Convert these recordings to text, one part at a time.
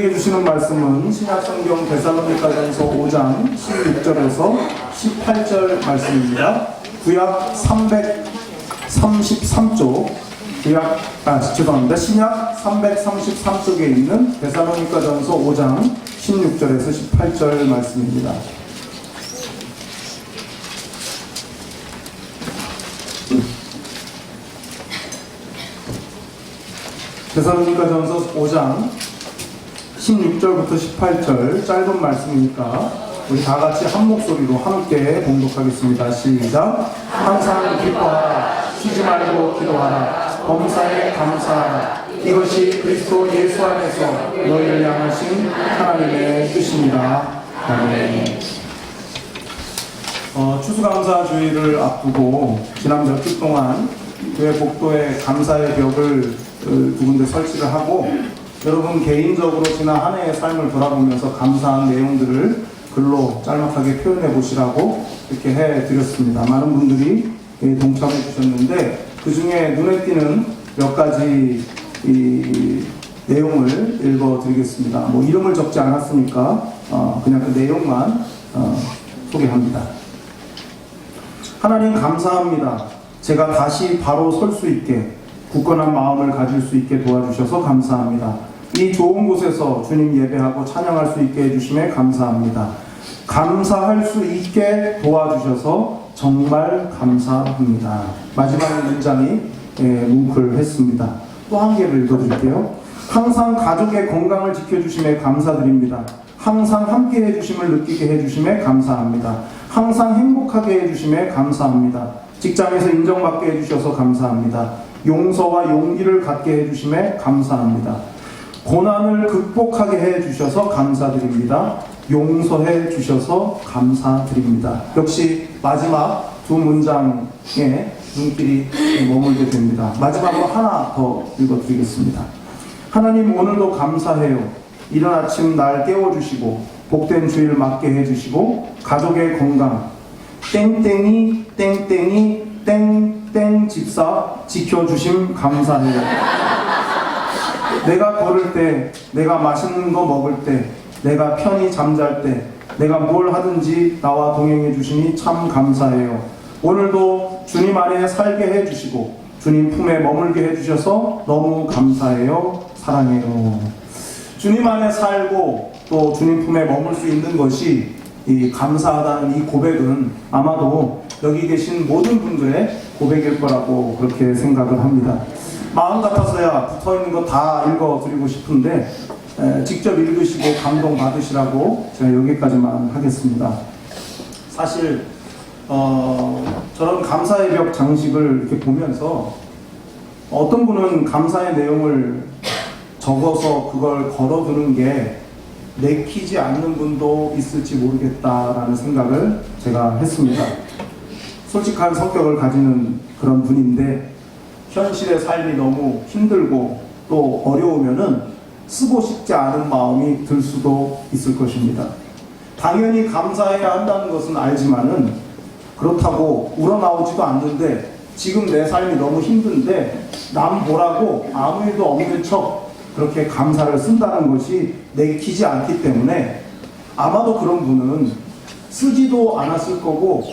우리에게 주시는 말씀은 신약성경 데살로니가전서 5장 16절에서 18절 말씀입니다. 구약 333쪽, 신약 333쪽에 있는 데살로니가전서 5장 16절에서 18절 말씀입니다. 데살로니가전서 5장 16절부터 18절 짧은 말씀이니까 우리 다 같이 한 목소리로 함께 봉독하겠습니다. 시작. 항상 기뻐하라. 쉬지 말고 기도하라. 범사에 감사하라. 이것이 그리스도 예수 안에서 너희를 향하신 하나님의 뜻입니다. 아멘. 추수감사주의를 앞두고 지난 몇 주 동안 교회 복도에 감사의 벽을 두 군데 설치를 하고 여러분 개인적으로 지난 한 해의 삶을 돌아보면서 감사한 내용들을 글로 짤막하게 표현해 보시라고 이렇게 해드렸습니다. 많은 분들이 동참해 주셨는데 그 중에 눈에 띄는 몇 가지 이 내용을 읽어 드리겠습니다. 뭐 이름을 적지 않았으니까 그냥 그 내용만 소개합니다. 하나님 감사합니다. 제가 다시 바로 설 수 있게 굳건한 마음을 가질 수 있게 도와주셔서 감사합니다. 이 좋은 곳에서 주님 예배하고 찬양할 수 있게 해주심에 감사합니다. 감사할 수 있게 도와주셔서 정말 감사합니다. 마지막 문장이 뭉클했습니다. 또 한 개를 읽어드릴게요. 항상 가족의 건강을 지켜주심에 감사드립니다. 항상 함께 해주심을 느끼게 해주심에 감사합니다. 항상 행복하게 해주심에 감사합니다. 직장에서 인정받게 해주셔서 감사합니다. 용서와 용기를 갖게 해주심에 감사합니다. 고난을 극복하게 해주셔서 감사드립니다. 용서해 주셔서 감사드립니다. 역시 마지막 두 문장에 눈길이 머물게 됩니다. 마지막으로 하나 더 읽어드리겠습니다. 하나님 오늘도 감사해요. 이른 아침 날 깨워주시고 복된 주일 맞게 해주시고 가족의 건강 땡땡이 땡땡이 땡땡 집사 지켜주심 감사해요. 내가 걸을 때, 내가 맛있는 거 먹을 때, 내가 편히 잠잘 때, 내가 뭘 하든지 나와 동행해 주시니 참 감사해요. 오늘도 주님 안에 살게 해주시고 주님 품에 머물게 해주셔서 너무 감사해요. 사랑해요. 주님 안에 살고 또 주님 품에 머물 수 있는 것이 이 감사하다는 이 고백은 아마도 여기 계신 모든 분들의 고백일 거라고 그렇게 생각을 합니다. 마음 같아서야 붙어있는 거 다 읽어드리고 싶은데 직접 읽으시고 감동받으시라고 제가 여기까지만 하겠습니다. 사실 저런 감사의 벽 장식을 이렇게 보면서 어떤 분은 감사의 내용을 적어서 그걸 걸어두는 게 내키지 않는 분도 있을지 모르겠다라는 생각을 제가 했습니다. 솔직한 성격을 가지는 그런 분인데 현실의 삶이 너무 힘들고 또 어려우면은 쓰고 싶지 않은 마음이 들 수도 있을 것입니다. 당연히 감사해야 한다는 것은 알지만은 그렇다고 우러나오지도 않는데 지금 내 삶이 너무 힘든데 남 보라고 아무 일도 없는 척 그렇게 감사를 쓴다는 것이 내키지 않기 때문에 아마도 그런 분은 쓰지도 않았을 거고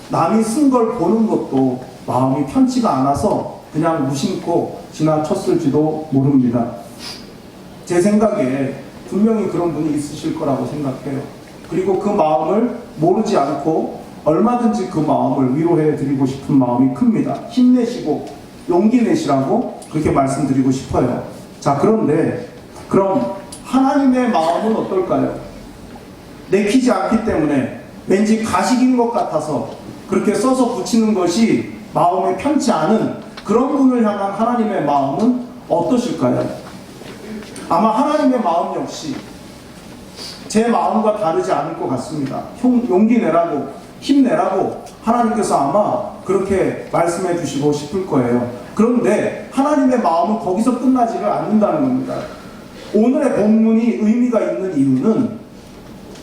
남이 쓴 걸 보는 것도 마음이 편치가 않아서 그냥 무심코 지나쳤을지도 모릅니다. 제 생각에 분명히 그런 분이 있으실 거라고 생각해요. 그리고 그 마음을 모르지 않고 얼마든지 그 마음을 위로해 드리고 싶은 마음이 큽니다. 힘내시고 용기 내시라고 그렇게 말씀드리고 싶어요. 자, 그런데 그럼 하나님의 마음은 어떨까요? 내키지 않기 때문에 왠지 가식인 것 같아서 그렇게 써서 붙이는 것이 마음에 편치 않은 그런 분을 향한 하나님의 마음은 어떠실까요? 아마 하나님의 마음 역시 제 마음과 다르지 않을 것 같습니다. 용기 내라고 힘내라고 하나님께서 아마 그렇게 말씀해 주시고 싶을 거예요. 그런데 하나님의 마음은 거기서 끝나지를 않는다는 겁니다. 오늘의 본문이 의미가 있는 이유는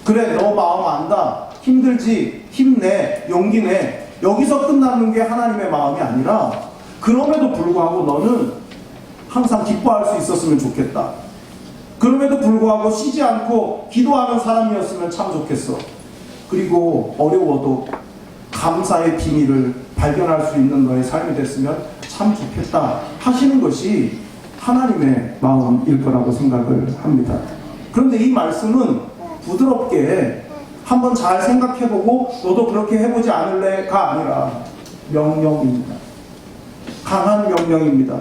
그래 너 마음 안다 힘들지 힘내 용기 내 여기서 끝나는 게 하나님의 마음이 아니라 그럼에도 불구하고 너는 항상 기뻐할 수 있었으면 좋겠다. 그럼에도 불구하고 쉬지 않고 기도하는 사람이었으면 참 좋겠어. 그리고 어려워도 감사의 비밀을 발견할 수 있는 너의 삶이 됐으면 참 좋겠다 하시는 것이 하나님의 마음일 거라고 생각을 합니다. 그런데 이 말씀은 부드럽게 한번 잘 생각해보고 너도 그렇게 해보지 않을래가 아니라 명령입니다. 강한 명령입니다.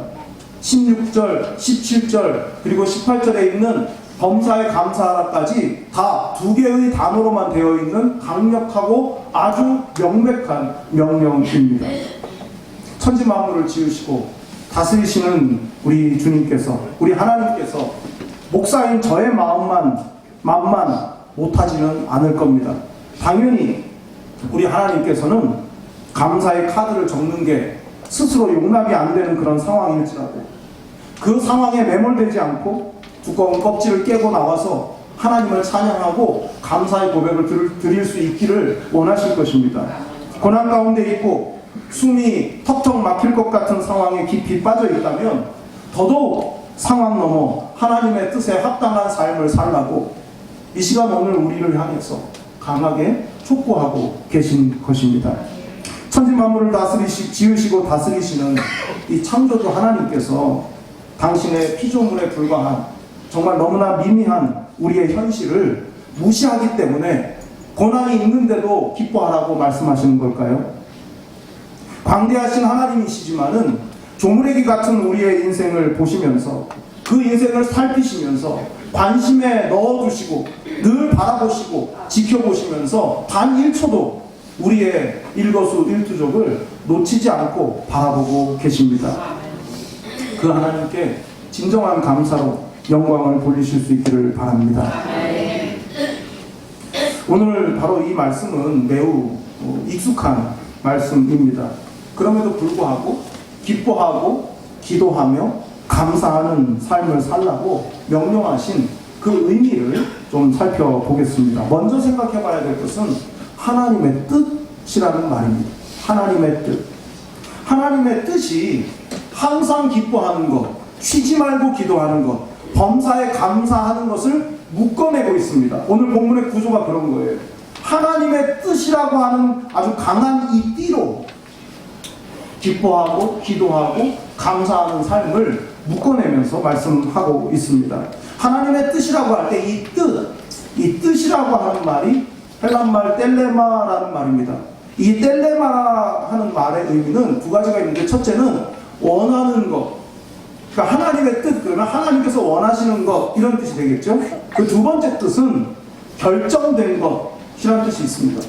16절, 17절 그리고 18절에 있는 범사에 감사하라까지 다 두 개의 단어로만 되어 있는 강력하고 아주 명백한 명령입니다. 천지 만물을 지으시고 다스리시는 우리 주님께서, 우리 하나님께서 목사인 저의 마음만 못하지는 않을 겁니다. 당연히 우리 하나님께서는 감사의 카드를 적는 게 스스로 용납이 안 되는 그런 상황일지라도 그 상황에 매몰되지 않고 두꺼운 껍질을 깨고 나와서 하나님을 찬양하고 감사의 고백을 드릴 수 있기를 원하실 것입니다. 고난 가운데 있고 숨이 턱턱 막힐 것 같은 상황에 깊이 빠져 있다면 더더욱 상황 넘어 하나님의 뜻에 합당한 삶을 살라고 이 시간 오늘 우리를 향해서 강하게 촉구하고 계신 것입니다. 천지 만물을 지으시고 다스리시는 이 창조주 하나님께서 당신의 피조물에 불과한 정말 너무나 미미한 우리의 현실을 무시하기 때문에 고난이 있는데도 기뻐하라고 말씀하시는 걸까요? 광대하신 하나님이시지만은 조물애기 같은 우리의 인생을 보시면서 그 인생을 살피시면서 관심에 넣어주시고 늘 바라보시고 지켜보시면서 단 1초도 우리의 일거수일투족을 놓치지 않고 바라보고 계십니다. 그 하나님께 진정한 감사로 영광을 돌리실 수 있기를 바랍니다. 오늘 바로 이 말씀은 매우 익숙한 말씀입니다. 그럼에도 불구하고 기뻐하고 기도하며 감사하는 삶을 살라고 명령하신 그 의미를 좀 살펴보겠습니다. 먼저 생각해 봐야 될 것은 하나님의 뜻이라는 말입니다. 하나님의 뜻. 하나님의 뜻이 항상 기뻐하는 것, 쉬지 말고 기도하는 것, 범사에 감사하는 것을 묶어내고 있습니다. 오늘 본문의 구조가 그런 거예요. 하나님의 뜻이라고 하는 아주 강한 이 띠로 기뻐하고 기도하고 감사하는 삶을 묶어내면서 말씀하고 있습니다. 하나님의 뜻이라고 할 때 이 뜻이라고 하는 말이 헬란말 텔레마라는 말입니다. 이 텔레마 하는 말의 의미는 두 가지가 있는데, 첫째는 원하는 것, 그러니까 하나님의 뜻, 그러면 하나님께서 원하시는 것, 이런 뜻이 되겠죠. 그 두 번째 뜻은 결정된 것이라는 뜻이 있습니다.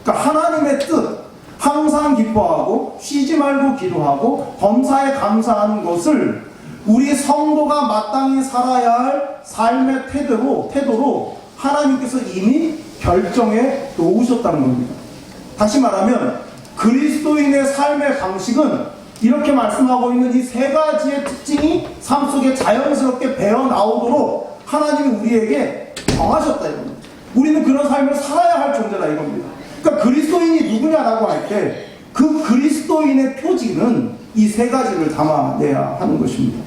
그러니까 하나님의 뜻, 항상 기뻐하고 쉬지 말고 기도하고 범사에 감사하는 것을 우리 성도가 마땅히 살아야 할 삶의 태도로 하나님께서 이미 결정해 놓으셨다는 겁니다. 다시 말하면 그리스도인의 삶의 방식은 이렇게 말씀하고 있는 이 세 가지의 특징이 삶 속에 자연스럽게 배어 나오도록 하나님이 우리에게 정하셨다 이겁니다. 우리는 그런 삶을 살아야 할 존재다 이겁니다. 그러니까 그리스도인이 누구냐라고 할 때 그 그리스도인의 표지는 이 세 가지를 담아내야 하는 것입니다.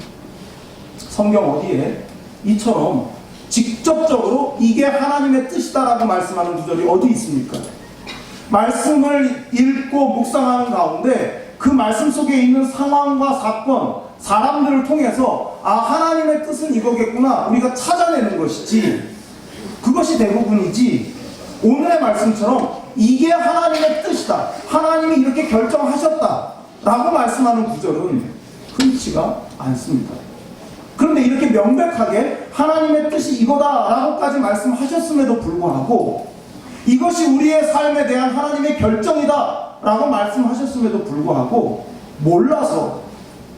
성경 어디에 이처럼 직접적으로 이게 하나님의 뜻이다라고 말씀하는 구절이 어디 있습니까? 말씀을 읽고 묵상하는 가운데 그 말씀 속에 있는 상황과 사건, 사람들을 통해서 하나님의 뜻은 이거겠구나 우리가 찾아내는 것이지, 그것이 대부분이지, 오늘의 말씀처럼 이게 하나님의 뜻이다, 하나님이 이렇게 결정하셨다 라고 말씀하는 구절은 흔치가 않습니다. 그런데 이렇게 명백하게 하나님의 뜻이 이거다 라고까지 말씀하셨음에도 불구하고, 이것이 우리의 삶에 대한 하나님의 결정이다 라고 말씀하셨음에도 불구하고 몰라서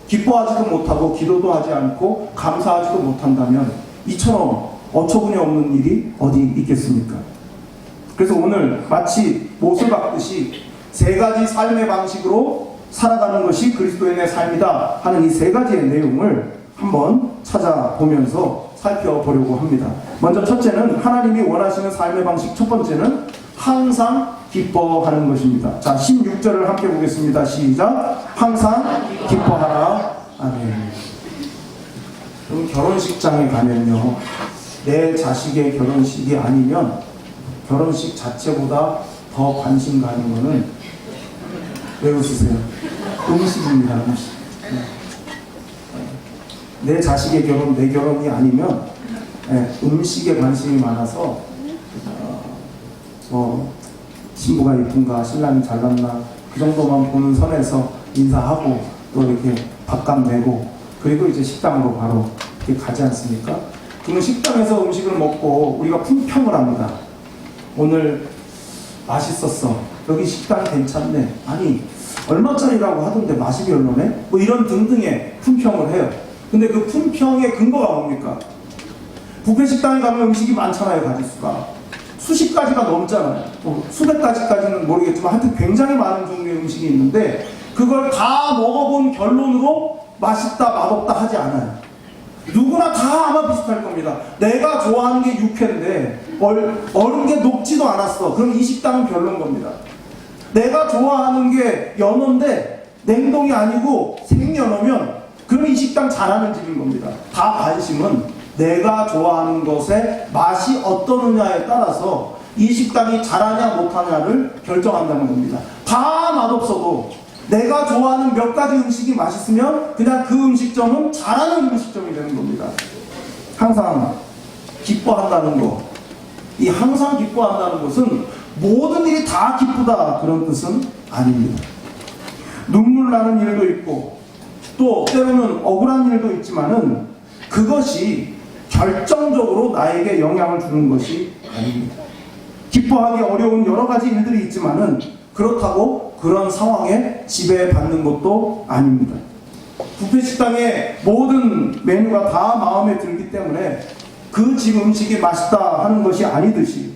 기뻐하지도 못하고 기도도 하지 않고 감사하지도 못한다면 이처럼 어처구니 없는 일이 어디 있겠습니까? 그래서 오늘 마치 못을 박듯이 세 가지 삶의 방식으로 살아가는 것이 그리스도인의 삶이다 하는 이 세 가지의 내용을 한번 찾아보면서 살펴보려고 합니다. 먼저 첫째는 하나님이 원하시는 삶의 방식, 첫 번째는 항상 기뻐하는 것입니다. 자, 16절을 함께 보겠습니다. 시작. 항상 기뻐하라. 아멘. 그럼 결혼식장에 가면요, 내 자식의 결혼식이 아니면 결혼식 자체보다 더 관심 가는 거는 왜 웃으세요? 음식입니다. 음식. 내 자식의 결혼, 내 결혼이 아니면 음식에 관심이 많아서 신부가 예쁜가, 신랑이 잘났나, 그 정도만 보는 선에서 인사하고 또 이렇게 밥값 내고, 그리고 이제 식당으로 바로 이렇게 가지 않습니까? 그러면 식당에서 음식을 먹고 우리가 품평을 합니다. 오늘 맛있었어. 여기 식당 괜찮네. 아니, 얼마짜리라고 하던데 맛이 별로네? 뭐 이런 등등의 품평을 해요. 근데 그 품평의 근거가 뭡니까? 뷔페 식당에 가면 음식이 많잖아요, 가짓수가. 수십 가지가 넘잖아요. 수백 가지까지는 모르겠지만 하여튼 굉장히 많은 종류의 음식이 있는데 그걸 다 먹어본 결론으로 맛있다, 맛없다 하지 않아요. 누구나 다 아마 비슷할 겁니다. 내가 좋아하는 게 육회인데 얼은 게 녹지도 않았어. 그럼 이 식당은 별로인 겁니다. 내가 좋아하는 게 연어인데 냉동이 아니고 생연어면 그럼 이 식당 잘하는 집인 겁니다. 다 관심은 내가 좋아하는 것의 맛이 어떠느냐에 따라서 이 식당이 잘하냐 못하냐를 결정한다는 겁니다. 다 맛없어도 내가 좋아하는 몇 가지 음식이 맛있으면 그냥 그 음식점은 잘하는 음식점이 되는 겁니다. 항상 기뻐한다는 것, 이 항상 기뻐한다는 것은 모든 일이 다 기쁘다 그런 뜻은 아닙니다. 눈물 나는 일도 있고 또 때로는 억울한 일도 있지만은 그것이 결정적으로 나에게 영향을 주는 것이 아닙니다. 기뻐하기 어려운 여러 가지 일들이 있지만은 그렇다고 그런 상황에 지배받는 것도 아닙니다. 뷔페 식당의 모든 메뉴가 다 마음에 들기 때문에 그 집 음식이 맛있다 하는 것이 아니듯이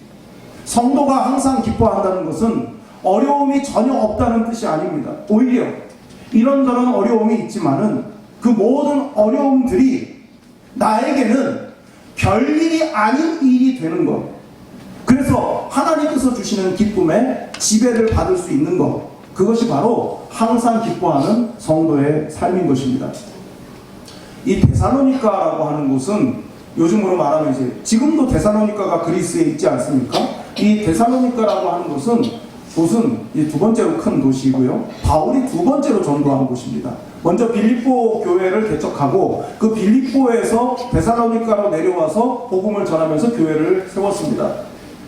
성도가 항상 기뻐한다는 것은 어려움이 전혀 없다는 뜻이 아닙니다. 오히려 이런저런 어려움이 있지만은 그 모든 어려움들이 나에게는 별일이 아닌 일이 되는 것, 그래서 하나님께서 주시는 기쁨에 지배를 받을 수 있는 것, 그것이 바로 항상 기뻐하는 성도의 삶인 것입니다. 이 데살로니가라고 하는 곳은 요즘으로 말하면 이제 지금도 데살로니가가 그리스에 있지 않습니까? 이 데살로니가라고 하는 곳은 이 두 번째로 큰 도시이고요. 바울이 두 번째로 전도한 곳입니다. 먼저 빌립보 교회를 개척하고 그 빌립보에서 데살로니가로 내려와서 복음을 전하면서 교회를 세웠습니다.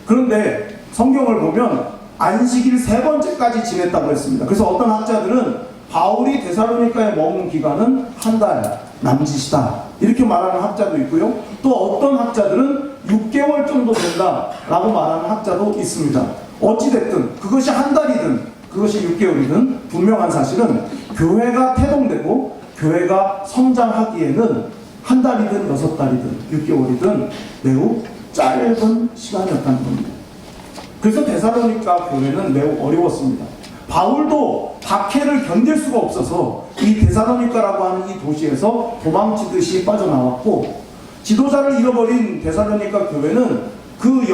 그런데 성경을 보면 안식일 3번째까지 지냈다고 했습니다. 그래서 어떤 학자들은 바울이 데살로니가에 머문 기간은 한 달 남짓이다 이렇게 말하는 학자도 있고요. 또 어떤 학자들은 6개월 정도 된다라고 말하는 학자도 있습니다. 어찌됐든 그것이 한 달이든 그것이 6개월이든 분명한 사실은 교회가 태동되고 교회가 성장하기에는 한 달이든 6달이든 6개월이든 매우 짧은 시간이었다는 겁니다. 그래서 데살로니가 교회는 매우 어려웠습니다. 바울도 박해를 견딜 수가 없어서 이 데살로니가라고 하는 이 도시에서 도망치듯이 빠져나왔고, 지도자를 잃어버린 데살로니가 교회는 그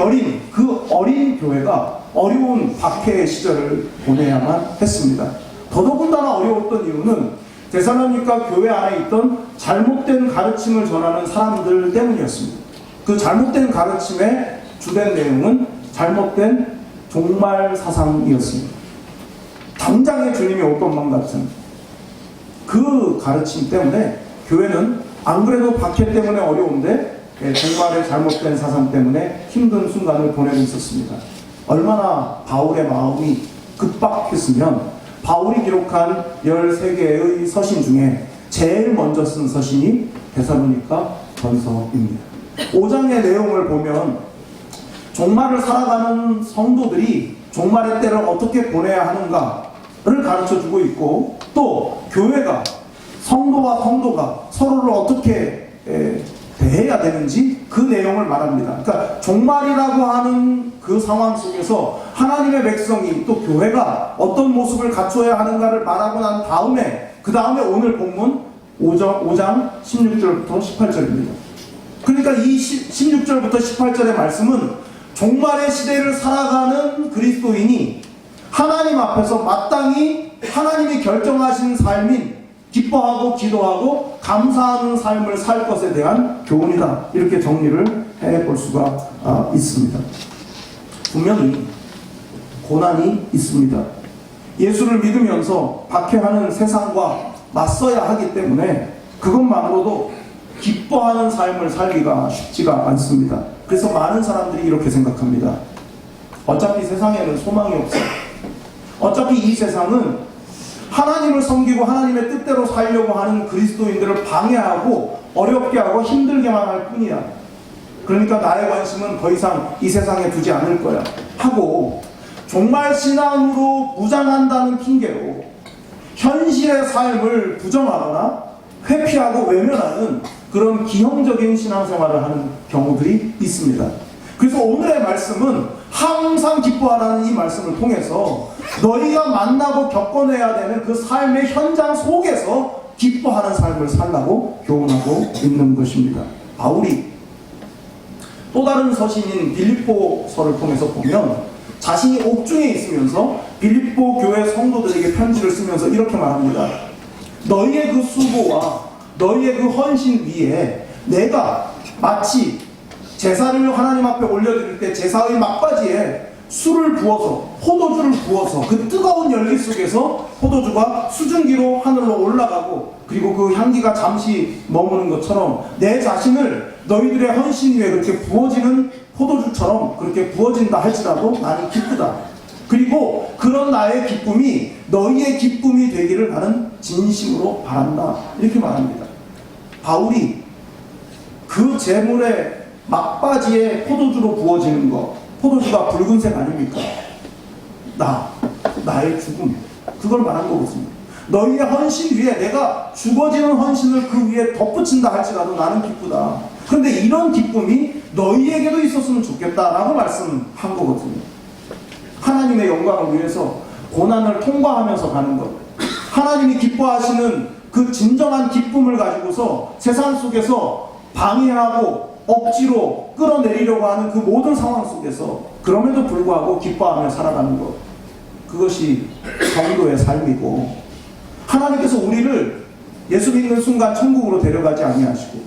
어린 교회가 어려운 박해의 시절을 보내야만 했습니다. 더더군다나 어려웠던 이유는 데살로니가 교회 안에 있던 잘못된 가르침을 전하는 사람들 때문이었습니다. 그 잘못된 가르침의 주된 내용은 잘못된 종말 사상이었습니다. 당장의 주님이 올 것만 같은 그 가르침 때문에 교회는 안 그래도 박해 때문에 어려운데 종말의 잘못된 사상 때문에 힘든 순간을 보내고 있었습니다. 얼마나 바울의 마음이 급박했으면 바울이 기록한 13개의 서신 중에 제일 먼저 쓴 서신이 데살로니가 전서입니다. 5장의 내용을 보면 종말을 살아가는 성도들이 종말의 때를 어떻게 보내야 하는가를 가르쳐주고 있고, 또 교회가 성도가 서로를 어떻게 대해야 되는지 그 내용을 말합니다. 그러니까 종말이라고 하는 그 상황 속에서 하나님의 백성이 또 교회가 어떤 모습을 갖춰야 하는가를 말하고 난 다음에 그 다음에 오늘 본문 5장 16절부터 18절입니다. 그러니까 이 16절부터 18절의 말씀은 종말의 시대를 살아가는 그리스도인이 하나님 앞에서 마땅히 하나님이 결정하신 삶인 기뻐하고 기도하고 감사하는 삶을 살 것에 대한 교훈이다. 이렇게 정리를 해볼 수가 있습니다. 분명히 고난이 있습니다. 예수를 믿으면서 박해하는 세상과 맞서야 하기 때문에 그것만으로도 기뻐하는 삶을 살기가 쉽지가 않습니다. 그래서 많은 사람들이 이렇게 생각합니다. 어차피 세상에는 소망이 없어. 어차피 이 세상은 하나님을 섬기고 하나님의 뜻대로 살려고 하는 그리스도인들을 방해하고 어렵게 하고 힘들게만 할 뿐이야. 그러니까 나의 관심은 더 이상 이 세상에 두지 않을 거야 하고 종말 신앙으로 무장한다는 핑계로 현실의 삶을 부정하거나 회피하고 외면하는 그런 기형적인 신앙생활을 하는 경우들이 있습니다. 그래서 오늘의 말씀은 항상 기뻐하라는 이 말씀을 통해서 너희가 만나고 겪어내야 되는 그 삶의 현장 속에서 기뻐하는 삶을 살라고 교훈하고 있는 것입니다. 바울이 또 다른 서신인 빌립보서를 통해서 보면 자신이 옥중에 있으면서 빌립보 교회 성도들에게 편지를 쓰면서 이렇게 말합니다. 너희의 그 수고와 너희의 그 헌신 위에 내가 마치 제사를 하나님 앞에 올려드릴 때 제사의 막바지에 술을 부어서 포도주를 부어서 그 뜨거운 열기 속에서 포도주가 수증기로 하늘로 올라가고 그리고 그 향기가 잠시 머무는 것처럼 내 자신을 너희들의 헌신 위에 그렇게 부어지는 포도주처럼 그렇게 부어진다 할지라도 나는 기쁘다. 그리고 그런 나의 기쁨이 너희의 기쁨이 되기를 나는 진심으로 바란다. 이렇게 말합니다. 바울이 그 제물의 막바지에 포도주로 부어지는 것, 포도주가 붉은색 아닙니까? 나의 죽음, 그걸 말한 거거든요. 너희의 헌신 위에 내가 죽어지는 헌신을 그 위에 덧붙인다 할지라도 나는 기쁘다. 그런데 이런 기쁨이 너희에게도 있었으면 좋겠다라고 말씀한 거거든요. 하나님의 영광을 위해서 고난을 통과하면서 가는 것, 하나님이 기뻐하시는 그 진정한 기쁨을 가지고서 세상 속에서 방해하고 억지로 끌어내리려고 하는 그 모든 상황 속에서 그럼에도 불구하고 기뻐하며 살아가는 것, 그것이 성도의 삶이고, 하나님께서 우리를 예수 믿는 순간 천국으로 데려가지 아니하시고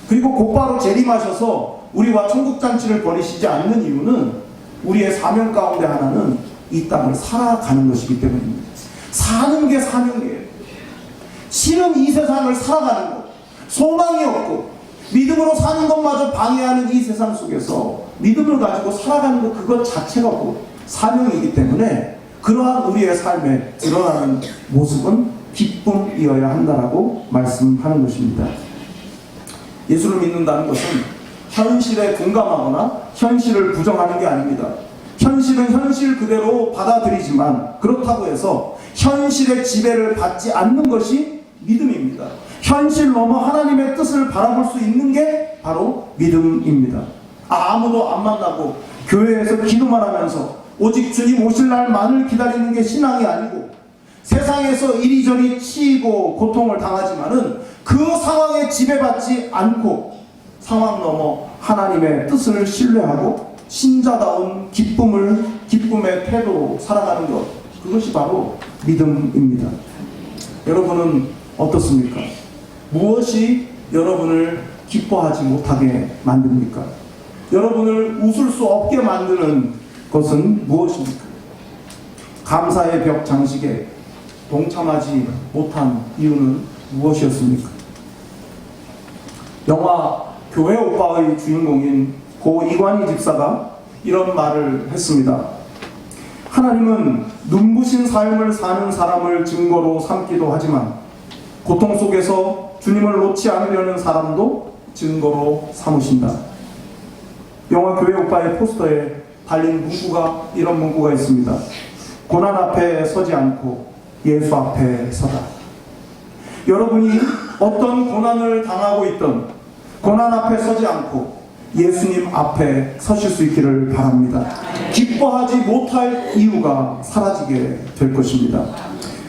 그리고 곧바로 재림하셔서 우리와 천국잔치를 벌이시지 않는 이유는 우리의 사명 가운데 하나는 이 땅을 살아가는 것이기 때문입니다. 사는 게 사명이에요. 실은 이 세상을 살아가는 것, 소망이 없고 믿음으로 사는 것마저 방해하는 이 세상 속에서 믿음을 가지고 살아가는 것, 그것 자체가 사명이기 때문에 그러한 우리의 삶에 드러나는 모습은 기쁨이어야 한다라고 말씀하는 것입니다. 예수를 믿는다는 것은 현실에 둔감하거나 현실을 부정하는 게 아닙니다. 현실은 현실 그대로 받아들이지만 그렇다고 해서 현실의 지배를 받지 않는 것이 믿음입니다. 현실 넘어 하나님의 뜻을 바라볼 수 있는 게 바로 믿음입니다. 아무도 안 만나고 교회에서 기도만 하면서 오직 주님 오실 날만을 기다리는 게 신앙이 아니고 세상에서 이리저리 치이고 고통을 당하지만은 그 상황에 지배받지 않고 상황 넘어 하나님의 뜻을 신뢰하고 신자다운 기쁨의 태도로 살아가는 것, 그것이 바로 믿음입니다. 여러분은 어떻습니까? 무엇이 여러분을 기뻐하지 못하게 만듭니까? 여러분을 웃을 수 없게 만드는 것은 무엇입니까? 감사의 벽 장식에 동참하지 못한 이유는 무엇이었습니까? 영화 교회 오빠의 주인공인 고 이관희 집사가 이런 말을 했습니다. 하나님은 눈부신 삶을 사는 사람을 증거로 삼기도 하지만 고통 속에서 주님을 놓지 않으려는 사람도 증거로 삼으신다. 영화 교회 오빠의 포스터에 달린 이런 문구가 있습니다. 고난 앞에 서지 않고 예수 앞에 서다. 여러분이 어떤 고난을 당하고 있던 고난 앞에 서지 않고 예수님 앞에 서실 수 있기를 바랍니다. 기뻐하지 못할 이유가 사라지게 될 것입니다.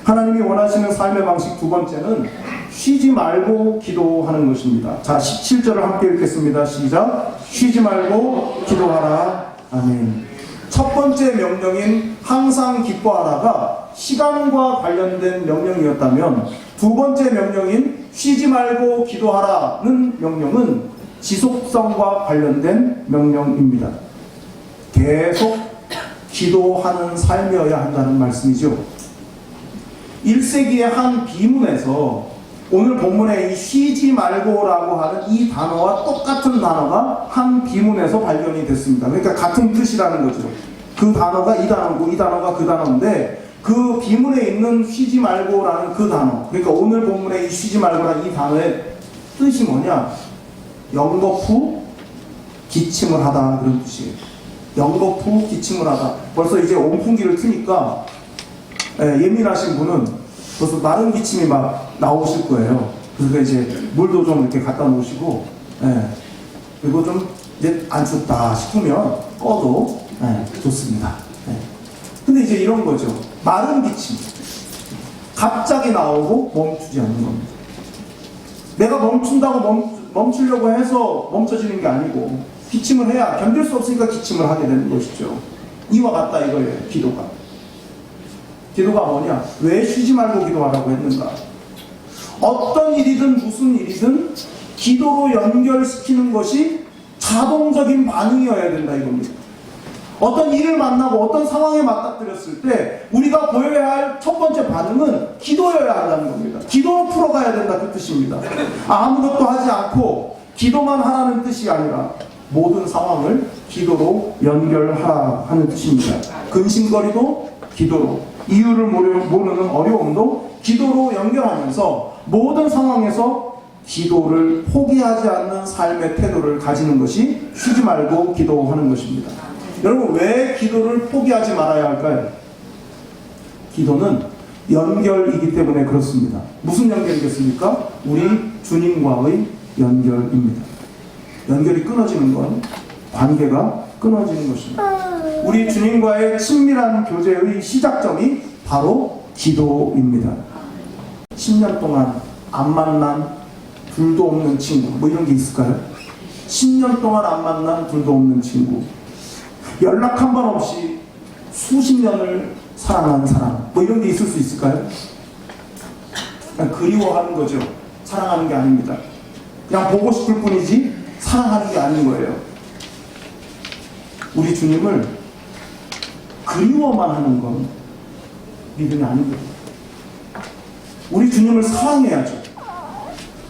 하나님이 원하시는 삶의 방식 두 번째는 쉬지 말고 기도하는 것입니다. 자, 17절을 함께 읽겠습니다. 시작. 쉬지 말고 기도하라. 아멘. 첫 번째 명령인 항상 기뻐하라가 시간과 관련된 명령이었다면 두 번째 명령인 쉬지 말고 기도하라는 명령은 지속성과 관련된 명령입니다. 계속 기도하는 삶이어야 한다는 말씀이죠. 1세기의 한 비문에서 오늘 본문에 이 쉬지 말고라고 하는 이 단어와 똑같은 단어가 한 비문에서 발견이 됐습니다. 그러니까 같은 뜻이라는 거죠. 그 단어가 이 단어고 이 단어가 그 단어인데 그 비문에 있는 쉬지 말고라는 그 단어, 그러니까 오늘 본문에 이 쉬지 말고라는 이 단어의 뜻이 뭐냐? 영겁 후 기침을 하다, 그런 뜻이에요. 영겁 후 기침을 하다. 벌써 이제 온풍기를 트니까 예민하신 분은 벌써 마른 기침이 막 나오실 거예요. 그래서 이제 물도 좀 이렇게 갖다 놓으시고, 그리고 좀 이제 안 춥다 싶으면 꺼도 좋습니다. 근데 이제 이런 거죠. 마른 기침. 갑자기 나오고 멈추지 않는 겁니다. 내가 멈춘다고 멈추려고 해서 멈춰지는 게 아니고 기침을 해야 견딜 수 없으니까 기침을 하게 되는 것이죠. 이와 같다 이거예요. 기도가. 기도가 뭐냐? 왜 쉬지 말고 기도하라고 했는가? 어떤 일이든 무슨 일이든 기도로 연결시키는 것이 자동적인 반응이어야 된다 이겁니다. 어떤 일을 만나고 어떤 상황에 맞닥뜨렸을 때 우리가 보여야 할 첫 번째 반응은 기도여야 한다는 겁니다. 기도로 풀어가야 된다 그 뜻입니다. 아무것도 하지 않고 기도만 하라는 뜻이 아니라 모든 상황을 기도로 연결하라 하는 뜻입니다. 근심거리도 기도로, 이유를 모르는 어려움도 기도로 연결하면서 모든 상황에서 기도를 포기하지 않는 삶의 태도를 가지는 것이 쉬지 말고 기도하는 것입니다. 여러분, 왜 기도를 포기하지 말아야 할까요? 기도는 연결이기 때문에 그렇습니다. 무슨 연결이겠습니까? 우리 주님과의 연결입니다. 연결이 끊어지는 건 관계가 끊어지는 것입니다. 우리 주님과의 친밀한 교제의 시작점이 바로 기도입니다. 10년 동안 안 만난 둘도 없는 친구, 뭐 이런 게 있을까요? 10년 동안 안 만난 둘도 없는 친구, 연락 한 번 없이 수십 년을 사랑하는 사람, 뭐 이런 게 있을 수 있을까요? 그냥 그리워하는 거죠. 사랑하는 게 아닙니다. 그냥 보고 싶을 뿐이지 사랑하는 게 아닌 거예요. 우리 주님을 그리워만 하는 건 믿음이 아닙니다. 우리 주님을 사랑해야죠.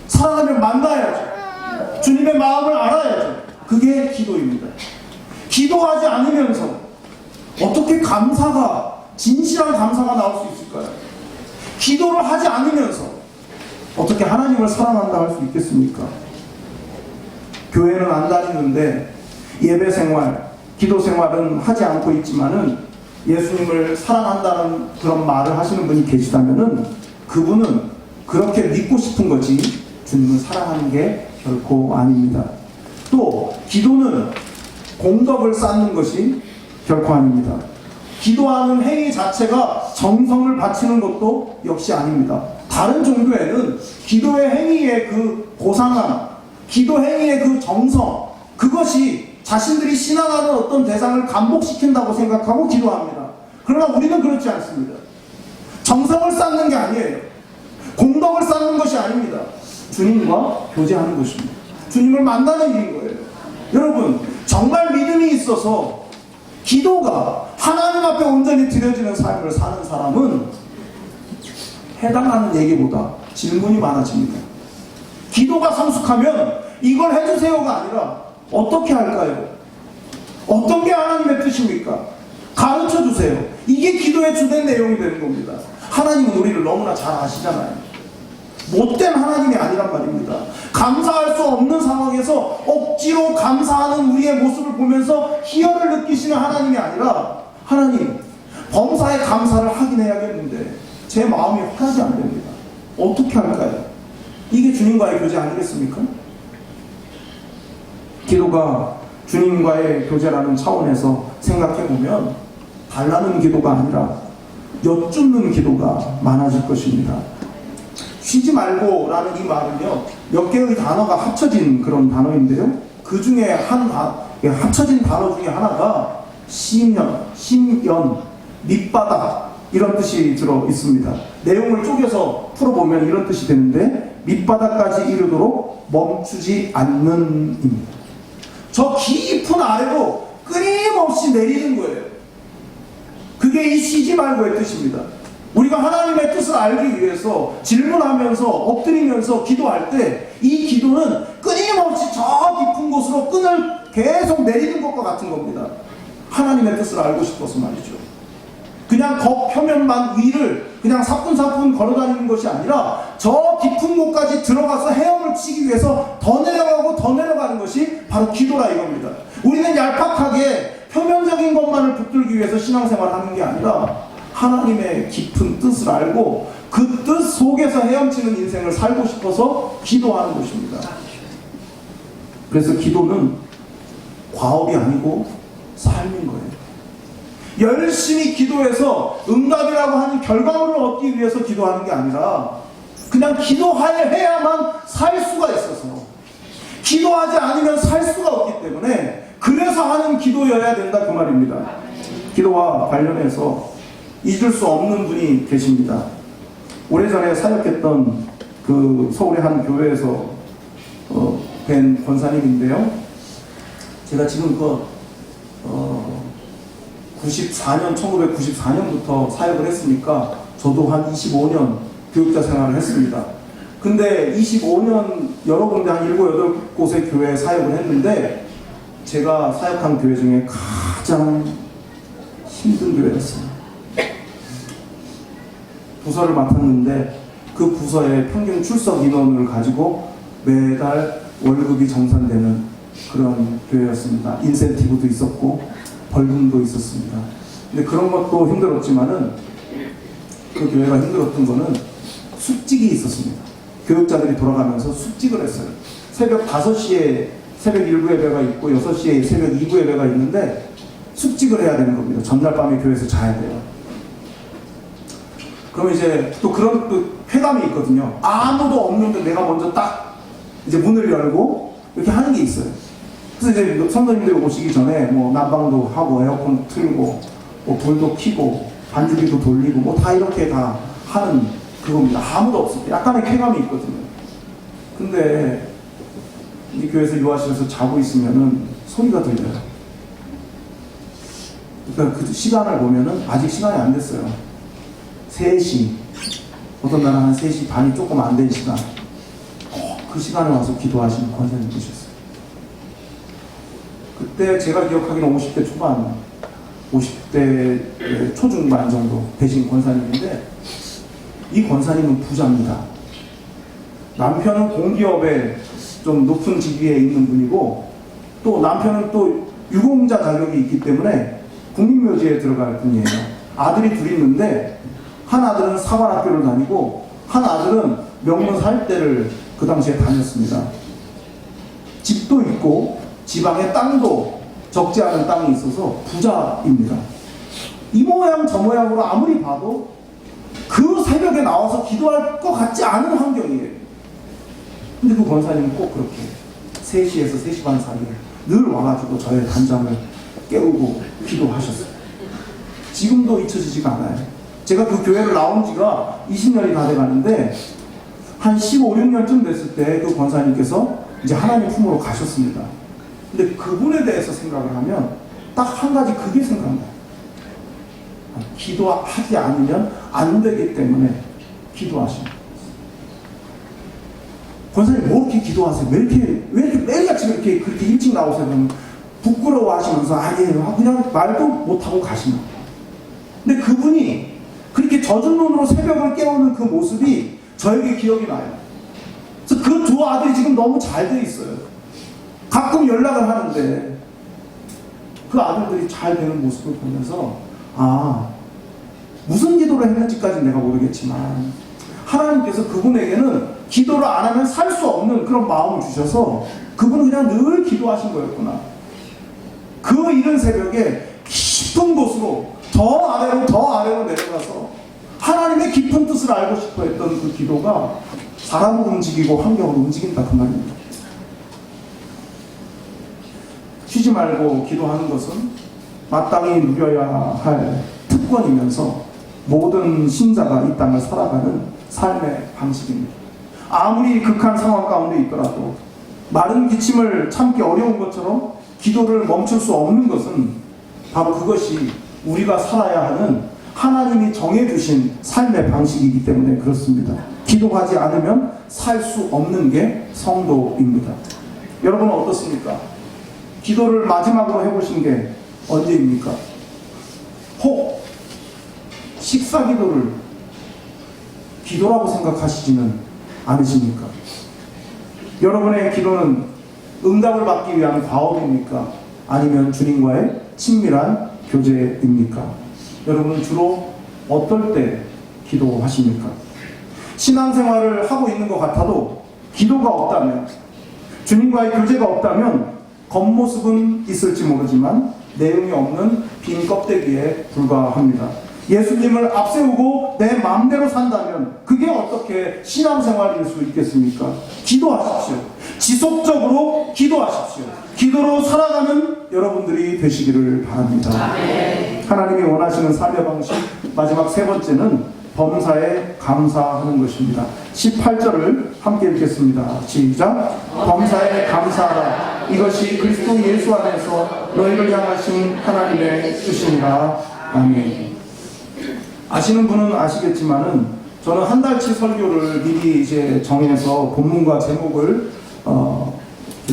사랑하면 만나야죠. 주님의 마음을 알아야죠. 그게 기도입니다. 기도하지 않으면서 어떻게 감사가, 진실한 감사가 나올 수 있을까요? 기도를 하지 않으면서 어떻게 하나님을 사랑한다 할 수 있겠습니까? 교회는 안 다니는데 예배 생활, 기도 생활은 하지 않고 있지만은 예수님을 사랑한다는 그런 말을 하시는 분이 계시다면은 그분은 그렇게 믿고 싶은 거지 주님을 사랑하는 게 결코 아닙니다. 또 기도는 공덕을 쌓는 것이 결코 아닙니다. 기도하는 행위 자체가 정성을 바치는 것도 역시 아닙니다. 다른 종교에는 기도의 행위의 그 고상함, 기도 행위의 그 정성, 그것이 자신들이 신앙하는 어떤 대상을 감복시킨다고 생각하고 기도합니다. 그러나 우리는 그렇지 않습니다. 정성을 쌓는 게 아니에요. 공덕을 쌓는 것이 아닙니다. 주님과 교제하는 것입니다. 주님을 만나는 일인 거예요. 여러분, 정말 믿음이 있어서 기도가 하나님 앞에 온전히 드려지는 삶을 사는 사람은 해당하는 얘기보다 질문이 많아집니다. 기도가 성숙하면 이걸 해주세요가 아니라 어떻게 할까요? 어떤 게 하나님의 뜻입니까? 가르쳐 주세요. 이게 기도의 주된 내용이 되는 겁니다. 하나님은 우리를 너무나 잘 아시잖아요. 못된 하나님이 아니란 말입니다. 감사할 수 없는 상황에서 억지로 감사하는 우리의 모습을 보면서 희열을 느끼시는 하나님이 아니라, 하나님, 범사에 감사를 하긴 해야겠는데 제 마음이 편하지 않습니다. 어떻게 할까요? 이게 주님과의 교제 아니겠습니까? 기도가 주님과의 교제라는 차원에서 생각해보면 달라는 기도가 아니라 여쭙는 기도가 많아질 것입니다. 쉬지 말고 라는 이 말은요, 몇 개의 단어가 합쳐진 그런 단어인데요, 그 중에 합쳐진 단어 중에 하나가 심연, 밑바닥, 이런 뜻이 들어 있습니다. 내용을 쪼개서 풀어보면 이런 뜻이 되는데 밑바닥까지 이르도록 멈추지 않는입니다. 저 깊은 아래로 끊임없이 내리는 거예요. 그게 이 쉬지 말고의 뜻입니다. 우리가 하나님의 뜻을 알기 위해서 질문하면서 엎드리면서 기도할 때 이 기도는 끊임없이 저 깊은 곳으로 끈을 계속 내리는 것과 같은 겁니다. 하나님의 뜻을 알고 싶어서 말이죠. 그냥 겉 표면만 위를 그냥 사뿐사뿐 걸어다니는 것이 아니라 저 깊은 곳까지 들어가서 헤엄을 치기 위해서 더 내려가고 더 내려가는 것이 바로 기도라 이겁니다. 우리는 얄팍하게 표면적인 것만을 붙들기 위해서 신앙생활을 하는 게 아니라 하나님의 깊은 뜻을 알고 그 뜻 속에서 헤엄치는 인생을 살고 싶어서 기도하는 것입니다. 그래서 기도는 과업이 아니고 삶인 거예요. 열심히 기도해서 응답이라고 하는 결과물을 얻기 위해서 기도하는 게 아니라 그냥 기도해야만 살 수가 있어서, 기도하지 않으면 살 수가 없기 때문에 그래서 하는 기도여야 된다 그 말입니다. 기도와 관련해서 잊을 수 없는 분이 계십니다. 오래전에 사역했던 그 서울의 한 교회에서 뵌 권사님인데요. 제가 지금 1994년부터 사역을 했으니까 저도 한 25년 교육자 생활을 했습니다. 근데 25년 여러 군데 한 7, 8곳의 교회에 사역을 했는데 제가 사역한 교회 중에 가장 힘든 교회였어요. 부서를 맡았는데 그 부서의 평균 출석 인원을 가지고 매달 월급이 정산되는 그런 교회였습니다. 인센티브도 있었고 벌금도 있었습니다. 근데 그런 것도 힘들었지만은 그 교회가 힘들었던 거는 숙직이 있었습니다. 교육자들이 돌아가면서 숙직을 했어요. 새벽 5시에 새벽 1부 예배가 있고 6시에 새벽 2부 예배가 있는데 숙직을 해야 되는 겁니다. 전날 밤에 교회에서 자야 돼요. 그럼 이제 또 그런 또 쾌감이 있거든요. 아무도 없는데 내가 먼저 딱 이제 문을 열고 이렇게 하는 게 있어요. 그래서 이제 성도님들이 오시기 전에 뭐 난방도 하고 에어컨 틀고 뭐 불도 켜고 반주기도 돌리고 뭐 다 이렇게 다 하는 그겁니다. 아무도 없을 때 약간의 쾌감이 있거든요. 근데 이 교회에서 요하실에서 자고 있으면은 소리가 들려요. 그러니까 그 시간을 보면은 아직 시간이 안 됐어요. 3시, 어떤 날은 한 3시 반이 조금 안 된 시간, 그 시간에 와서 기도하시는 권사님 계셨어요. 그때 제가 기억하기는 50대 초반, 50대 초중반 정도 되신 권사님인데 이 권사님은 부자입니다. 남편은 공기업에 좀 높은 직위에 있는 분이고 또 남편은 또 유공자 자격이 있기 때문에 국민묘지에 들어갈 분이에요. 아들이 둘이 있는데 한 아들은 사관학교를 다니고 한 아들은 명문 사립대를 그 당시에 다녔습니다. 집도 있고 지방에 땅도 적지 않은 땅이 있어서 부자입니다. 이 모양 저 모양으로 아무리 봐도 그 새벽에 나와서 기도할 것 같지 않은 환경이에요. 근데 그 권사님은 꼭 그렇게 3시에서 3시 반 사이에 늘 와가지고 저의 단잠을 깨우고 기도하셨어요. 지금도 잊혀지지가 않아요. 제가 그 교회를 나온 지가 20년이 다 돼가는데 한 15, 16년쯤 됐을 때 그 권사님께서 이제 하나님 품으로 가셨습니다. 근데 그분에 대해서 생각을 하면 딱 한 가지 그게 생각나요. 기도하지 않으면 안 되기 때문에 기도하시는 거예요. 권사님 뭐 이렇게 기도하세요? 왜 이렇게 매일같이 그렇게 일찍 나오세요? 그러면 부끄러워 하시면서 아니에요. 그냥 말도 못하고 가시는 거예요. 근데 그분이 그렇게 젖은 눈으로 새벽을 깨우는 그 모습이 저에게 기억이 나요. 그래서 그 두 아들이 지금 너무 잘 돼 있어요. 가끔 연락을 하는데 그 아들들이 잘 되는 모습을 보면서 무슨 기도를 했는지까지는 내가 모르겠지만 하나님께서 그분에게는 기도를 안 하면 살 수 없는 그런 마음을 주셔서 그분은 그냥 늘 기도하신 거였구나. 그 이른 새벽에 깊은 곳으로 더 아래로 내려가서 하나님의 깊은 뜻을 알고 싶어 했던 그 기도가 사람을 움직이고 환경을 움직인다 그 말입니다. 쉬지 말고 기도하는 것은 마땅히 누려야 할 특권이면서 모든 신자가 이 땅을 살아가는 삶의 방식입니다. 아무리 극한 상황 가운데 있더라도 마른 기침을 참기 어려운 것처럼 기도를 멈출 수 없는 것은 바로 그것이 우리가 살아야 하는 하나님이 정해주신 삶의 방식이기 때문에 그렇습니다. 기도하지 않으면 살 수 없는 게 성도입니다. 여러분은 어떻습니까? 기도를 마지막으로 해보신 게 언제입니까? 혹 식사 기도를 기도라고 생각하시지는 않으십니까? 여러분의 기도는 응답을 받기 위한 과업입니까? 아니면 주님과의 친밀한 교제입니까? 여러분은 주로 어떨 때 기도하십니까? 신앙생활을 하고 있는 것 같아도 기도가 없다면, 주님과의 교제가 없다면 겉모습은 있을지 모르지만 내용이 없는 빈 껍데기에 불과합니다. 예수님을 앞세우고 내 마음대로 산다면 그게 어떻게 신앙생활일 수 있겠습니까? 기도하십시오. 지속적으로 기도하십시오. 기도로 살아가는 여러분들이 되시기를 바랍니다. 하나님이 원하시는 삶의 방식, 마지막 세 번째는 범사에 감사하는 것입니다. 18절을 함께 읽겠습니다. 시작. 범사에 감사하라. 이것이 그리스도 예수 안에서 너희를 향하신 하나님의 뜻이니라. 아멘. 아시는 분은 아시겠지만은 저는 한 달치 설교를 미리 이제 정해서 본문과 제목을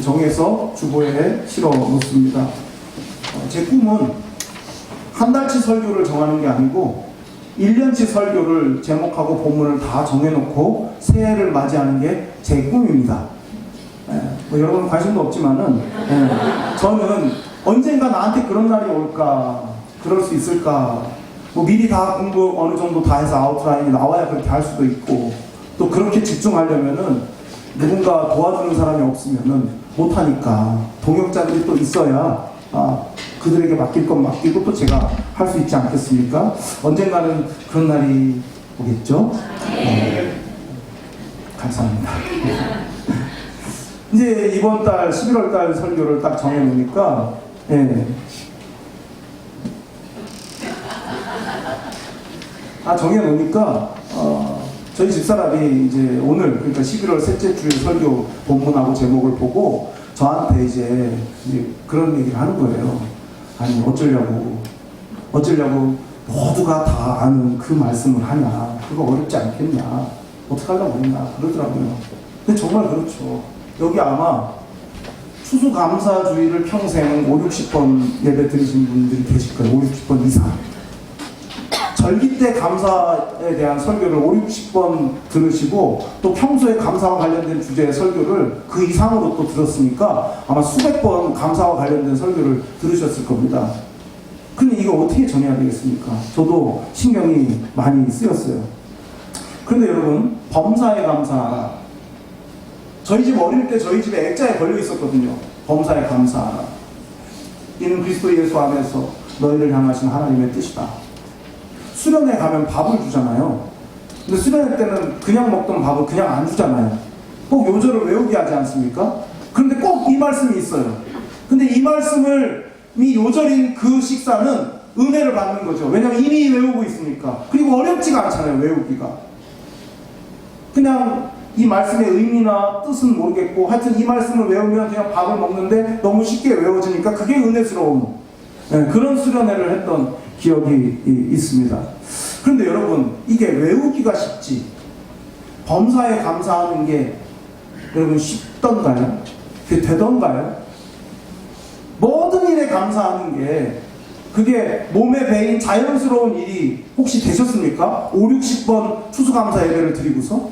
정해서 주보에 실어 놓습니다. 제 꿈은 한 달치 설교를 정하는 게 아니고 1년치 설교를 제목하고 본문을 다 정해놓고 새해를 맞이하는 게 제 꿈입니다. 뭐 여러분 관심도 없지만은 저는 언젠가 나한테 그런 날이 올까, 그럴 수 있을까, 뭐 미리 다 공부 어느 정도 다 해서 아웃라인이 나와야 그렇게 할 수도 있고, 또 그렇게 집중하려면은 누군가 도와주는 사람이 없으면은 못하니까 동역자들이 또 있어야 그들에게 맡길 건 맡기고 또 제가 할 수 있지 않겠습니까? 언젠가는 그런 날이 오겠죠? 감사합니다. 이제 이번 달 11월 달 설교를 딱 정해놓으니까 정해놓으니까 저희 집사람이 이제 오늘, 그러니까 11월 셋째 주에 설교 본문하고 제목을 보고 저한테 이제 그런 얘기를 하는 거예요. 아니 어쩌려고 모두가 다 아는 그 말씀을 하냐, 그거 어렵지 않겠냐, 어떻게 하려고 했나 그러더라고요. 근데 정말 그렇죠. 여기 아마 추수감사주의를 평생 5, 60번 예배 드리신 분들이 계실 거예요. 5, 60번 이상. 절기 때 감사에 대한 설교를 5, 60번 들으시고 또 평소에 감사와 관련된 주제의 설교를 그 이상으로 또 들었으니까 아마 수백 번 감사와 관련된 설교를 들으셨을 겁니다. 근데 이거 어떻게 전해야 되겠습니까? 저도 신경이 많이 쓰였어요. 그런데 여러분, 범사에 감사하라. 저희 집 어릴 때 저희 집에 액자에 걸려 있었거든요. 범사에 감사하라. 이는 그리스도 예수 안에서 너희를 향하신 하나님의 뜻이다. 수련회 가면 밥을 주잖아요. 근데 수련회 때는 그냥 먹던 밥을 그냥 안 주잖아요. 꼭 요절을 외우게 하지 않습니까? 그런데 꼭 이 말씀이 있어요. 근데 이 말씀이 요절인 그 식사는 은혜를 받는 거죠. 왜냐하면 이미 외우고 있으니까. 그리고 어렵지가 않잖아요, 외우기가. 그냥 이 말씀의 의미나 뜻은 모르겠고 하여튼 이 말씀을 외우면 그냥 밥을 먹는데 너무 쉽게 외워지니까 그게 은혜스러운 그런 수련회를 했던 기억이 있습니다. 그런데 여러분, 이게 외우기가 쉽지 범사에 감사하는 게 여러분 쉽던가요? 그게 되던가요? 모든 일에 감사하는 게 그게 몸에 배인 자연스러운 일이 혹시 되셨습니까? 5, 60번 추수감사 예배를 드리고서?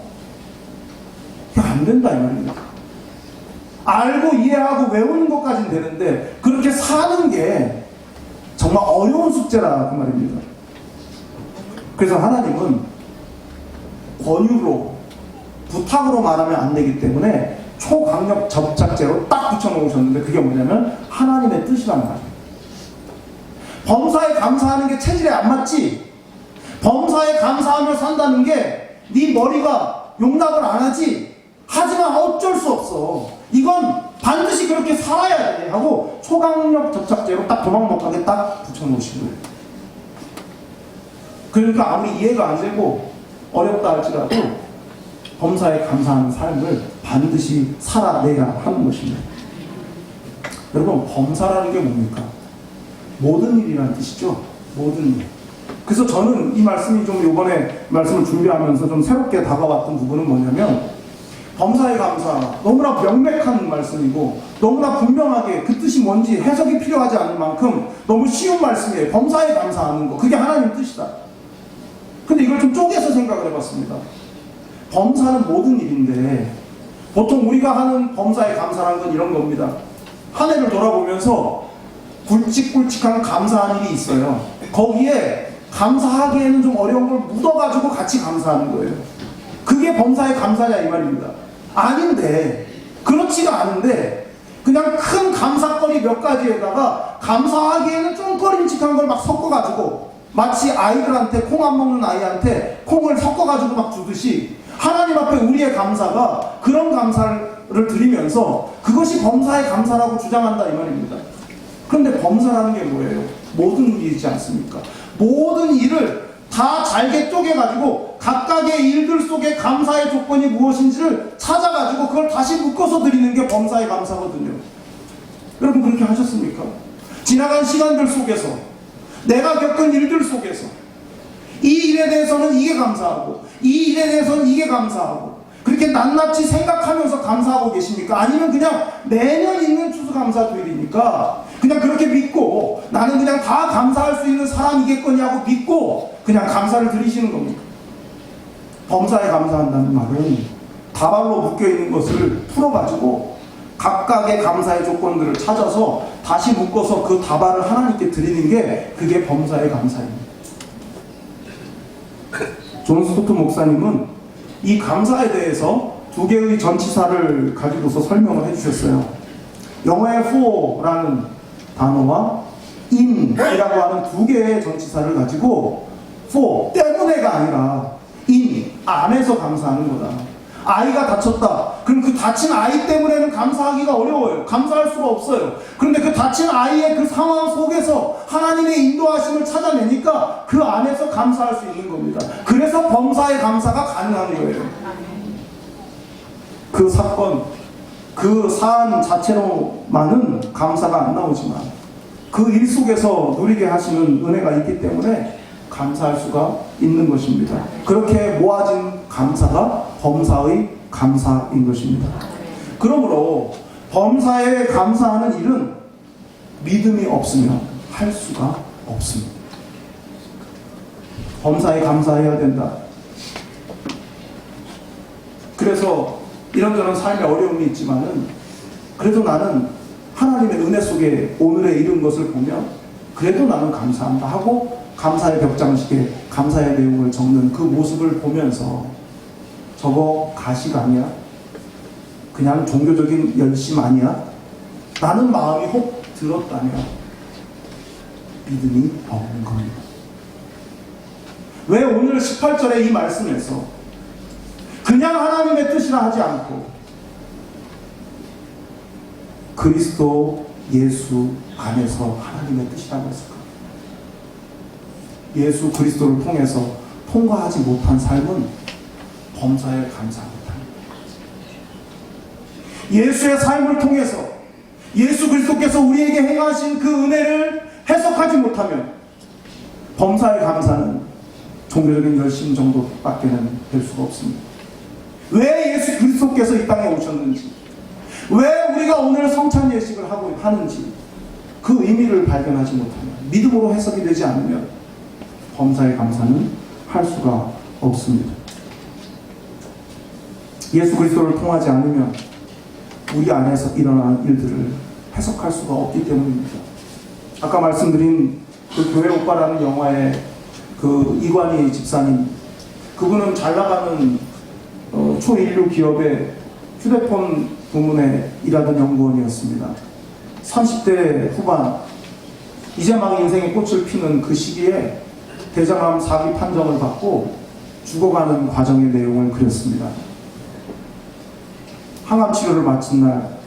그게 안 된다 이 말입니다. 알고 이해하고 외우는 것까지는 되는데 그렇게 사는 게 정말 어려운 숙제라 그 말입니다. 그래서 하나님은 권유로, 부탁으로 말하면 안 되기 때문에 초강력 접착제로 딱 붙여놓으셨는데 그게 뭐냐면 하나님의 뜻이라는 말이에요. 범사에 감사하는 게 체질에 안 맞지? 범사에 감사하며 산다는 게 네 머리가 용납을 안 하지? 하지만 어쩔 수 없어. 이건 반드시 그렇게 살아야 돼 하고 초강력 접착제로 딱 도망 못 가게 딱 붙여놓으신 거예요. 그러니까 아무리 이해가 안 되고 어렵다 할지라도 범사에 감사하는 삶을 반드시 살아내야 하는 것입니다. 여러분, 범사라는 게 뭡니까? 모든 일이라는 뜻이죠. 모든 일. 그래서 저는 이 말씀이 좀 이번에 말씀을 준비하면서 좀 새롭게 다가왔던 부분은 뭐냐면, 범사에 감사, 너무나 명백한 말씀이고 너무나 분명하게 그 뜻이 뭔지 해석이 필요하지 않을 만큼 너무 쉬운 말씀이에요. 범사에 감사하는 거, 그게 하나님 뜻이다. 근데 이걸 좀 쪼개서 생각을 해봤습니다. 범사는 모든 일인데, 보통 우리가 하는 범사에 감사라는 건 이런 겁니다. 한 해를 돌아보면서 굵직굵직한 감사한 일이 있어요. 거기에 감사하기에는 좀 어려운 걸 묻어가지고 같이 감사하는 거예요. 그게 범사에 감사냐 이 말입니다. 아닌데, 그렇지가 않은데 그냥 큰 감사거리 몇 가지에다가 감사하기에는 좀 꺼림칙한 걸 막 섞어가지고, 마치 아이들한테, 콩 안 먹는 아이한테 콩을 섞어가지고 막 주듯이 하나님 앞에 우리의 감사가 그런 감사를 드리면서 그것이 범사의 감사라고 주장한다 이 말입니다. 그런데 범사라는 게 뭐예요? 모든 일이지 않습니까? 모든 일을 다 잘게 쪼개가지고 각각의 일들 속에 감사의 조건이 무엇인지를 찾아가지고 그걸 다시 묶어서 드리는 게 범사의 감사거든요. 여러분, 그렇게 하셨습니까? 지나간 시간들 속에서, 내가 겪은 일들 속에서 이 일에 대해서는 이게 감사하고 이 일에 대해서는 이게 감사하고, 그렇게 낱낱이 생각하면서 감사하고 계십니까? 아니면 그냥 매년 있는 추수감사주일이니까 그냥 그렇게 믿고 나는 그냥 다 감사할 수 있는 사람이겠거니 하고 믿고 그냥 감사를 드리시는 겁니까? 범사에 감사한다는 말은 다발로 묶여있는 것을 풀어가지고 각각의 감사의 조건들을 찾아서 다시 묶어서 그 다발을 하나님께 드리는 게, 그게 범사의 감사입니다. 존 스토트 목사님은 이 감사에 대해서 두 개의 전치사를 가지고서 설명을 해주셨어요. 영어의 for라는 단어와 in이라고 하는 두 개의 전치사를 가지고, for 때문에가 아니라 in, 안에서 감사하는 거다. 아이가 다쳤다. 그럼 그 다친 아이 때문에는 감사하기가 어려워요. 감사할 수가 없어요. 그런데 그 다친 아이의 그 상황 속에서 하나님의 인도하심을 찾아내니까 그 안에서 감사할 수 있는 겁니다. 그래서 범사의 감사가 가능한 거예요. 그 사건, 그 사안 자체로만은 감사가 안 나오지만 그 일 속에서 누리게 하시는 은혜가 있기 때문에 감사할 수가 있는 것입니다. 그렇게 모아진 감사가 범사의 감사인 것입니다. 그러므로 범사에 감사하는 일은 믿음이 없으면 할 수가 없습니다. 범사에 감사해야 된다. 그래서 이런저런 삶의 어려움이 있지만은 그래도 나는 하나님의 은혜 속에 오늘에 이룬 것을 보면 그래도 나는 감사한다 하고 감사의 벽장식에 감사의 내용을 적는 그 모습을 보면서 저거 가식 아니야? 그냥 종교적인 열심 아니야? 나는 마음이 혹 들었다면 믿음이 없는 겁니다. 왜 오늘 18절의 이 말씀에서 그냥 하나님의 뜻이라 하지 않고 그리스도 예수 안에서 하나님의 뜻이라고 했을까? 예수 그리스도를 통해서 통과하지 못한 삶은 범사에 감사 못합니다. 예수의 삶을 통해서 예수 그리스도께서 우리에게 행하신 그 은혜를 해석하지 못하면 범사에 감사는 종교적인 열심 정도밖에는 될 수가 없습니다. 왜 예수 그리스도께서 이 땅에 오셨는지, 왜 우리가 오늘 성찬 예식을 하고 하는지 그 의미를 발견하지 못하면, 믿음으로 해석이 되지 않으면 범사의 감사는 할 수가 없습니다. 예수 그리스도를 통하지 않으면 우리 안에서 일어나는 일들을 해석할 수가 없기 때문입니다. 아까 말씀드린 그 교회 오빠라는 영화의 그 이관희 집사님, 그분은 잘 나가는 초일류 기업의 휴대폰 부문에 일하던 연구원이었습니다. 30대 후반, 이제 막 인생의 꽃을 피는 그 시기에 대장암 4기 판정을 받고 죽어가는 과정의 내용을 그렸습니다. 항암 치료를 마친 날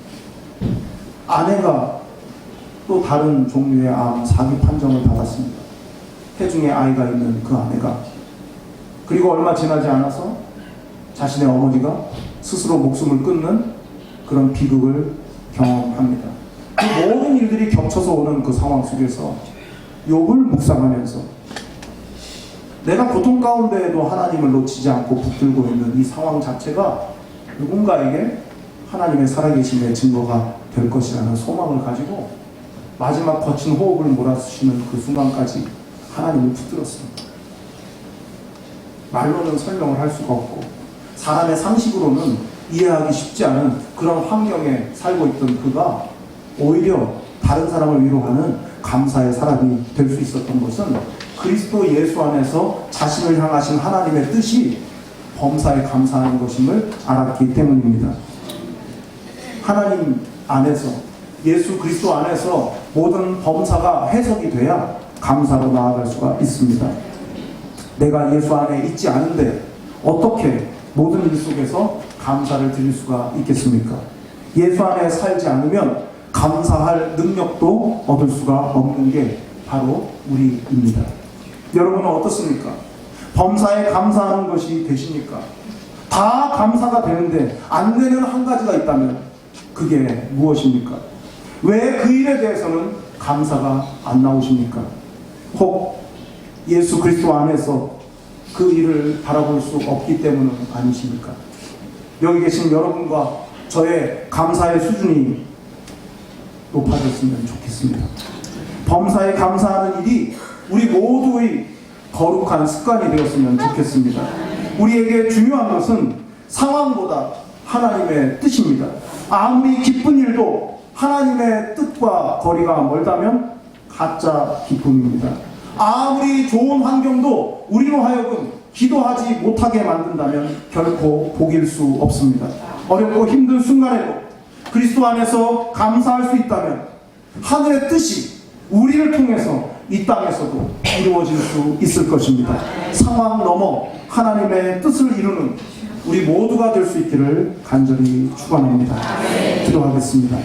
아내가 또 다른 종류의 암 4기 판정을 받았습니다. 태중에 아이가 있는 그 아내가, 그리고 얼마 지나지 않아서 자신의 어머니가 스스로 목숨을 끊는 그런 비극을 경험합니다. 그 모든 일들이 겹쳐서 오는 그 상황 속에서 욥을 묵상하면서 내가 고통 가운데에도 하나님을 놓치지 않고 붙들고 있는 이 상황 자체가 누군가에게 하나님의 살아계심의 증거가 될 것이라는 소망을 가지고 마지막 거친 호흡을 몰아쓰시는 그 순간까지 하나님을 붙들었습니다. 말로는 설명을 할 수가 없고 사람의 상식으로는 이해하기 쉽지 않은 그런 환경에 살고 있던 그가 오히려 다른 사람을 위로하는 감사의 사람이 될 수 있었던 것은 그리스도 예수 안에서 자신을 향하신 하나님의 뜻이 범사에 감사하는 것임을 알았기 때문입니다. 하나님 안에서, 예수 그리스도 안에서 모든 범사가 해석이 돼야 감사로 나아갈 수가 있습니다. 내가 예수 안에 있지 않은데 어떻게 모든 일 속에서 감사를 드릴 수가 있겠습니까? 예수 안에 살지 않으면 감사할 능력도 얻을 수가 없는 게 바로 우리입니다. 여러분은 어떻습니까? 범사에 감사하는 것이 되십니까? 다 감사가 되는데 안 되는 한 가지가 있다면 그게 무엇입니까? 왜 그 일에 대해서는 감사가 안 나오십니까? 혹 예수 그리스도 안에서 그 일을 바라볼 수 없기 때문은 아니십니까? 여기 계신 여러분과 저의 감사의 수준이 높아졌으면 좋겠습니다. 범사에 감사하는 일이 우리 모두의 거룩한 습관이 되었으면 좋겠습니다. 우리에게 중요한 것은 상황보다 하나님의 뜻입니다. 아무리 기쁜 일도 하나님의 뜻과 거리가 멀다면 가짜 기쁨입니다. 아무리 좋은 환경도 우리로 하여금 기도하지 못하게 만든다면 결코 복일 수 없습니다. 어렵고 힘든 순간에도 그리스도 안에서 감사할 수 있다면 하늘의 뜻이 우리를 통해서 이 땅에서도 이루어질 수 있을 것입니다. 상황 넘어 하나님의 뜻을 이루는 우리 모두가 될 수 있기를 간절히 축원합니다. 기도하겠습니다.